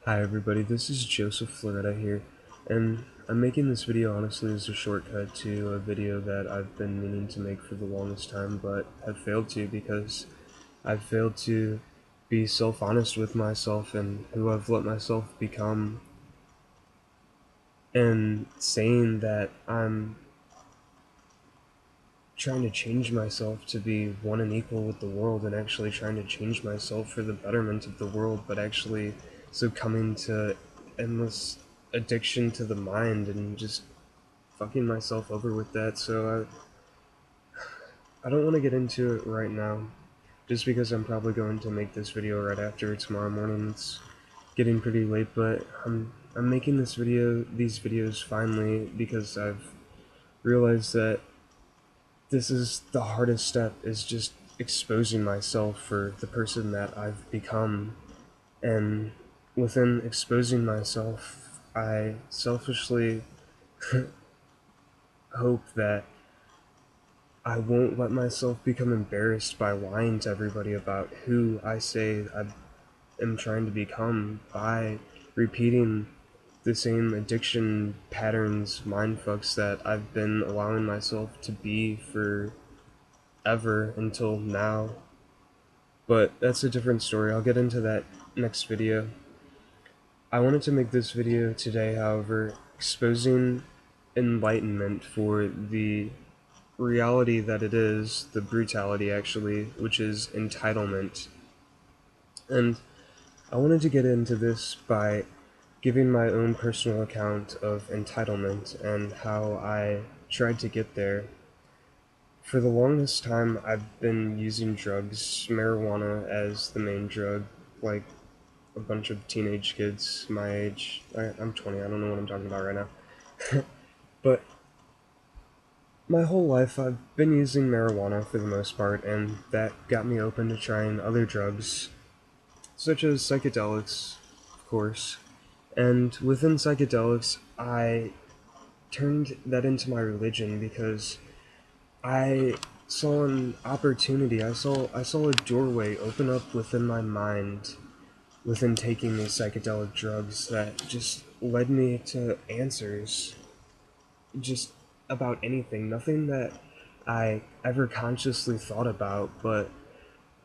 Hi everybody, this is Joseph Floretta here, and I'm making this video honestly as a shortcut to a video that I've been meaning to make for the longest time, but have failed to because I've failed to be self-honest with myself and who I've let myself become, and saying that I'm trying to change myself to be one and equal with the world, and actually trying to change myself for the betterment of the world, but actually succumbing to endless addiction to the mind and just fucking myself over with that. So I don't want to get into it right now, just because I'm probably going to make this video right after tomorrow morning. It's getting pretty late, but I'm making these videos finally because I've realized that this is the hardest step, is just exposing myself for the person that I've become. And within exposing myself, I selfishly hope that I won't let myself become embarrassed by lying to everybody about who I say I am trying to become by repeating the same addiction patterns, mindfucks that I've been allowing myself to be for ever until now. But that's a different story. I'll get into that next video. I wanted to make this video today, however, exposing enlightenment for the reality that it is, the brutality actually, which is entitlement. And I wanted to get into this by giving my own personal account of entitlement and how I tried to get there. For the longest time, I've been using drugs, marijuana as the main drug, like a bunch of teenage kids my age. I'm 20, I don't know what I'm talking about right now. But my whole life I've been using marijuana for the most part, and that got me open to trying other drugs, such as psychedelics, of course. And within psychedelics, I turned that into my religion because I saw an opportunity. I saw a doorway open up within my mind within taking these psychedelic drugs that just led me to answers just about anything. Nothing that I ever consciously thought about, but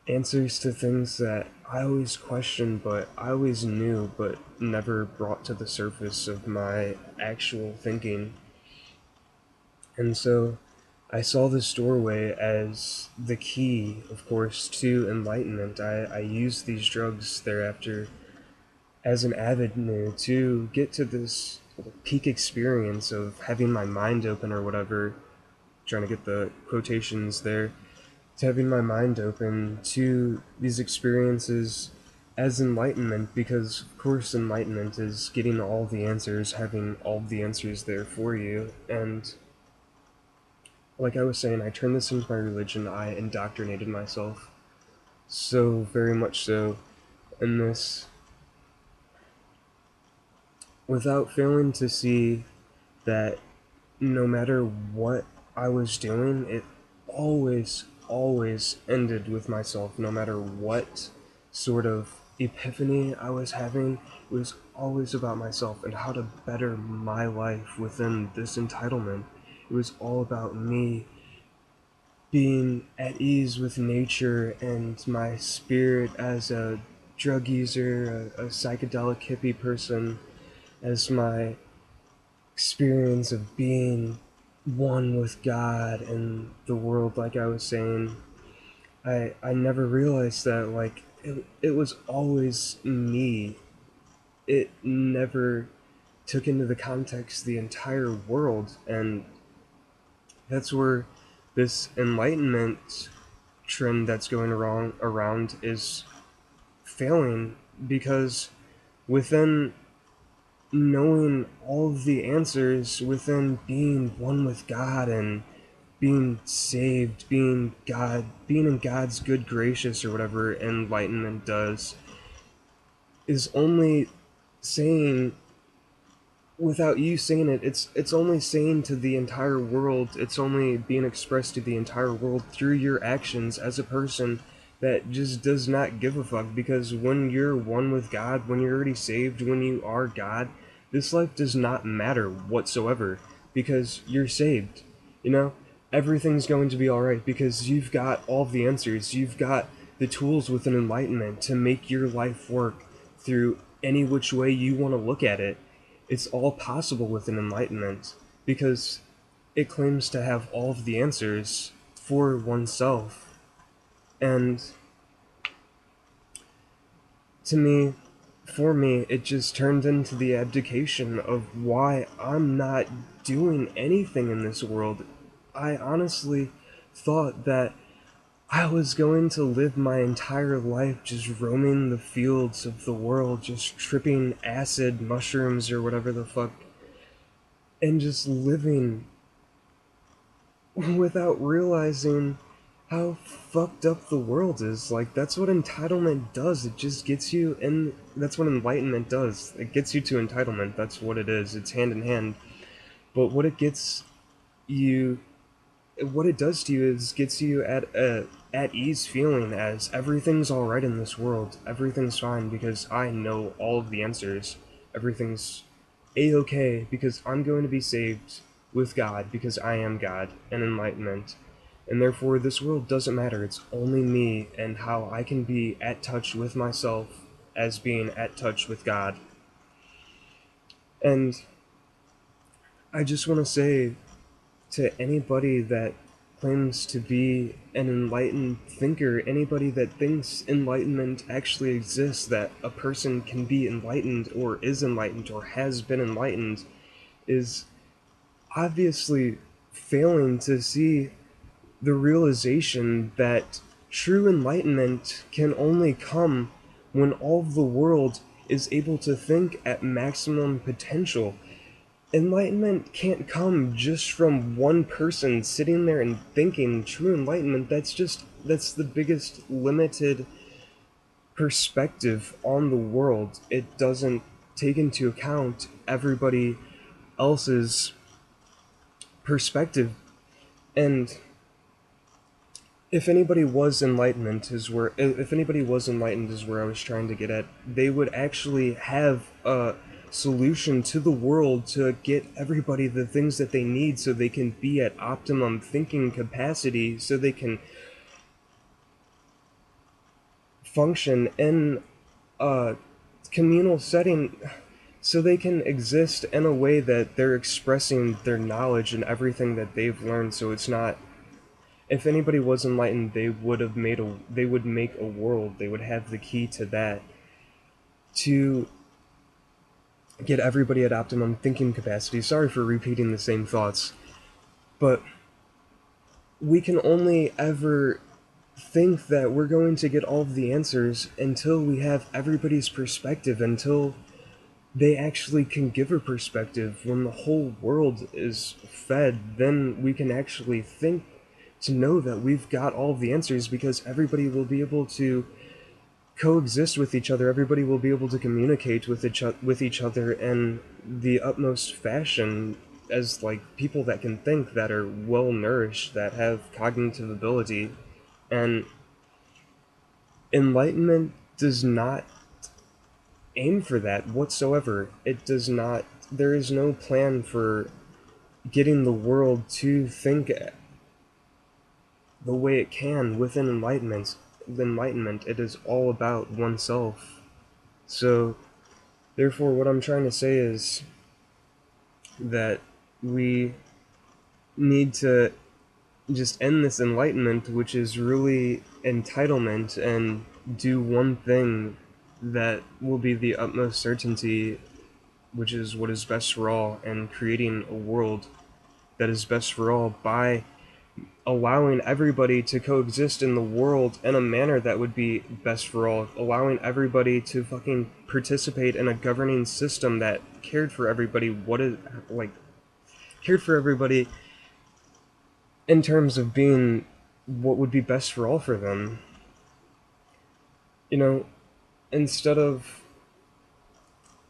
answers to things that I always questioned, but I always knew, but never brought to the surface of my actual thinking. And so I saw this doorway as the key, of course, to enlightenment. I used these drugs thereafter as an avenue to get to this peak experience of having my mind open, or whatever, trying to get the quotations there, to having my mind open to these experiences as enlightenment, because of course enlightenment is getting all the answers, having all the answers there for you. And like I was saying, I turned this into my religion. I indoctrinated myself so very much so in this, without failing to see that no matter what I was doing, it always ended with myself. No matter what sort of epiphany I was having, it was always about myself and how to better my life within this entitlement. It was all about me being at ease with nature and my spirit as a drug user, a psychedelic hippie person, as my experience of being one with God and the world. Like I was saying, I never realized that, like, it was always me. It never took into the context the entire world, and that's where this enlightenment trend that's going around is failing, because within knowing all of the answers, within being one with God and being saved, being in God's good gracious, or whatever enlightenment does, is only saying, without you saying it, it's only saying to the entire world, it's only being expressed to the entire world through your actions as a person that just does not give a fuck, because when you're one with God, when you're already saved, when you are God, this life does not matter whatsoever because you're saved. You know, everything's going to be alright because you've got all the answers. You've got the tools within Enlightenment to make your life work through any which way you want to look at it. It's all possible within Enlightenment because it claims to have all of the answers for oneself. And to me, for me, it just turned into the abdication of why I'm not doing anything in this world. I honestly thought that I was going to live my entire life just roaming the fields of the world, just tripping acid, mushrooms, or whatever the fuck, and just living without realizing how fucked up the world is. Like, that's what entitlement does. It just gets you in. That's what enlightenment does. It gets you to entitlement. That's what it is. It's hand in hand. But what it gets you, what it does to you is gets you at a at ease feeling as everything's all right in this world. Everything's fine because I know all of the answers. Everything's a-okay because I'm going to be saved with God because I am God and enlightenment. And therefore, this world doesn't matter. It's only me and how I can be at touch with myself as being at touch with God. And I just want to say to anybody that claims to be an enlightened thinker, anybody that thinks enlightenment actually exists, that a person can be enlightened or is enlightened or has been enlightened, is obviously failing to see the realization that true enlightenment can only come when all of the world is able to think at maximum potential. Enlightenment can't come just from one person sitting there and thinking. True enlightenment, that's the biggest limited perspective on the world. It doesn't take into account everybody else's perspective. And if anybody was enlightened is where I was trying to get at, they would actually have a solution to the world to get everybody the things that they need so they can be at optimum thinking capacity, so they can function in a communal setting, so they can exist in a way that they're expressing their knowledge and everything that they've learned. So it's not, if anybody was enlightened, they would make a world. They would have the key to that, to get everybody at optimum thinking capacity. Sorry for repeating the same thoughts, but we can only ever think that we're going to get all of the answers until we have everybody's perspective, until they actually can give a perspective. When the whole world is fed, then we can actually think to know that we've got all of the answers, because everybody will be able to coexist with each other. Everybody will be able to communicate with each other in the utmost fashion, as like people that can think, that are well nourished, that have cognitive ability. And enlightenment does not aim for that whatsoever. It does not. There is no plan for getting the world to think the way it can within enlightenment. It is all about oneself. So therefore, what I'm trying to say is that we need to just end this enlightenment, which is really entitlement, and do one thing that will be the utmost certainty, which is what is best for all, and creating a world that is best for all by allowing everybody to coexist in the world in a manner that would be best for all, allowing everybody to fucking participate in a governing system that cared for everybody, cared for everybody in terms of being what would be best for all for them. You know, instead of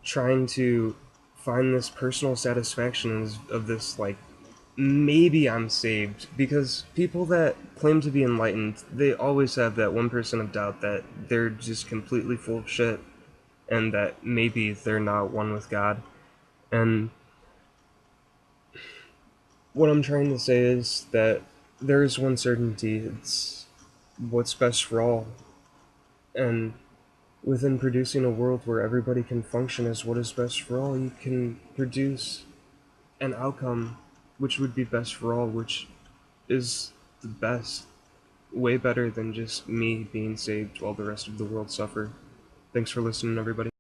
trying to find this personal satisfaction of this, like, maybe I'm saved, because people that claim to be enlightened, they always have that 1% of doubt that they're just completely full of shit and that maybe they're not one with God. And what I'm trying to say is that there is one certainty: it's what's best for all. And within producing a world where everybody can function as what is best for all, you can produce an outcome which would be best for all, which is the best. Way better than just me being saved while the rest of the world suffer. Thanks for listening, everybody.